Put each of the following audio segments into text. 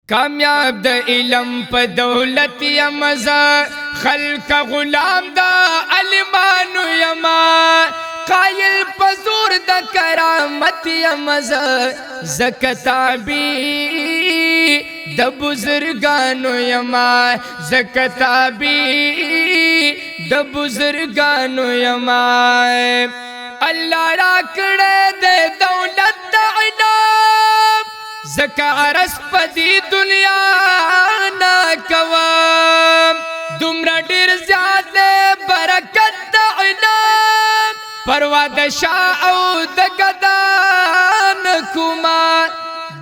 کامیاب د علم په دولت یمزا خلق غلام دا علمانو یما قائل پزور د کرامت یمزا زکتابی د بزرگانو یما زکتابی د بزرگانو یما اللہ را کڑے دے دولت دا علم زکا عرص پا دی دنیا نا کوام دمرا دیر زیادے برکت دا علم پروا دا شاہ او دا گدان کما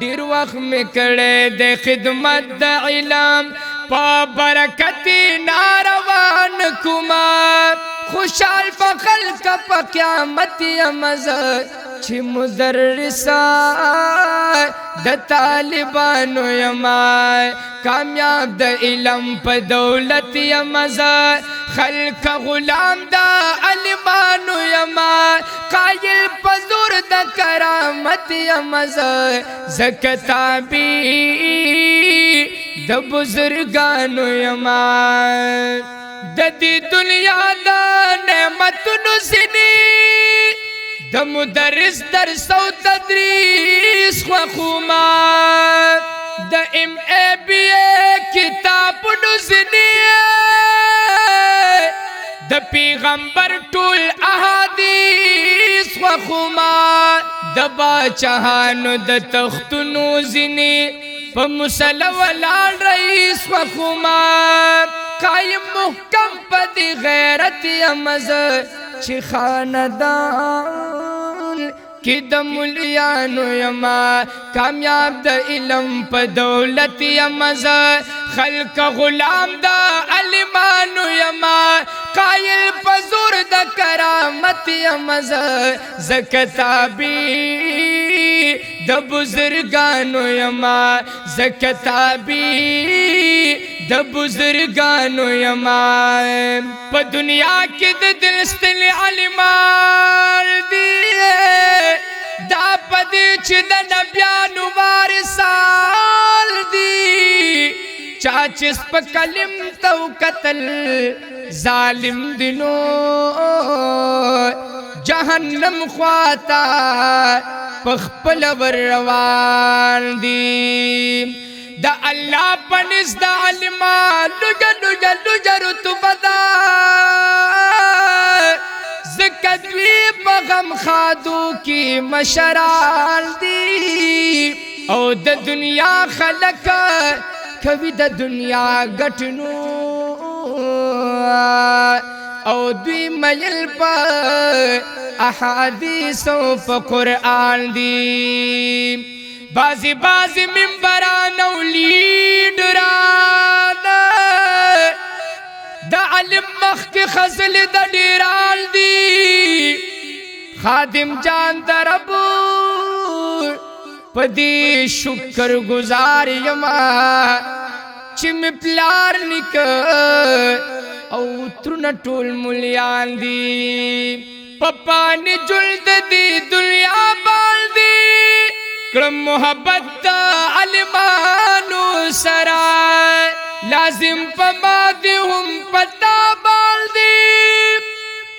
دیر وقت میں کڑے دے خدمت دا علم پا برکتی ناروان کما خوشحال فخلق پا قیامت یمزا چی مدرسان د طالبانو یما کامیاب د علم پا دولت یمزا خلق غلام دا علمانو یما قائل پا زور د کرامت یمزا زکتابی د بزرگانو یما د دی دنیا دا نعمتونو سنی د مدرس درس او تدریس خوخوما د MA کتابونو سنی د پیغمبر ټول احادیث خوخوما د باچهانو د تختونو زنی په مصلی ولال رئیس خوخوما قائم محکم پا دی غیرت یمزا چی خاندان کی دا ملیانو یما کامیاب دا علم پا دولت یمزا خلق غلام دا علمانو یما قائل پا زور دا کرامت یمزا زکتابی دا بزرگانو یما زکتابی د بزرگانو یما پا دنیا کی د دلستل علمان دی دا پا دی چی د نبیانو وارثال دی چاچس پا کلم تو قتل ظالم دنو جہنم خواتا پخپل ور روان دی دا اللہ پنس دا علمان لجا رتبہ دا زکدوی بغم خادو کی مشرال دی او دا دنیا خلق کبھی دا دنیا گٹنو او دوی میل پا احادیثوں پا قرآن دی بازی بازی منبران و لیڈران دا علم مخ کی خزل دا دیرال دی خادم جان دا ربو پدی شکر گزار یما چم پلار نک او ترن ٹول ملیان دی پپانی جلد دی دنیا بال دی کرم محبت دا علمانو سرا لازم پما دی ہم پتا بال دی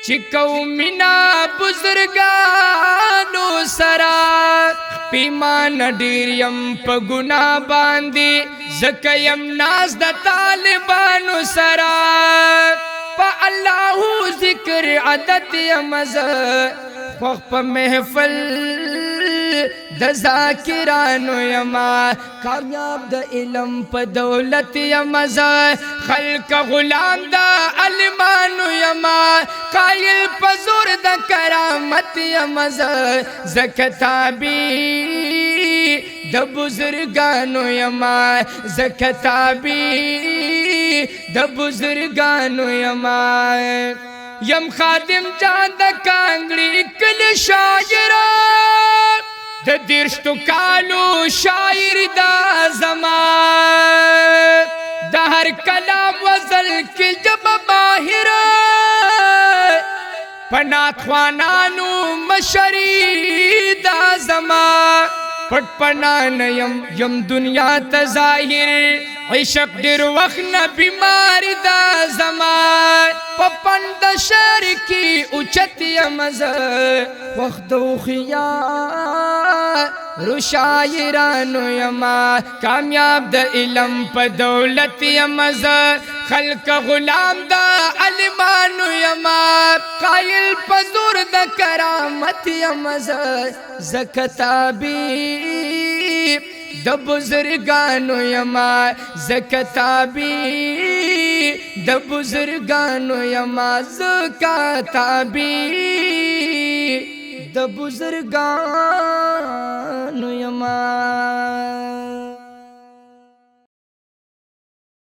چکو منا بزرگانو سرا پیمان ڈیریم پا گناہ باندی زکیم ناز دا طالبانو سرا پا اللہو ذکر عدد یمزا خوخ پا محفل دا ذاکرانو یما کامیاب دا علم پا دولت یمزا خلق غلام دا علمانو یما قائل پا زور دا کرامت یمزا زکتابی دا بزرگانو یما زکتابی دا بزرگانو یما یم خادم جان دا کانگلی کل شاعران دا دیرشتو کالو شاعر دا زمان دا ہر کلام وزل کی جب باہر پنات خوانانو مشری دا زمان پټ پنان یم دنیا ته ظاهر عشق ډیر وخت نه بیمار دا زمان پپند شهر کی اوچت یم زه وخت و خیال رو شاعرانو یما کامیاب د علم په دولت یم زه خلق غلام دا علمانو یما قائل پزور د کرامت یم زه زکتابی د بزرگانو یما زکتابی د بزرگانو یما زکتابی د بزرگانو یما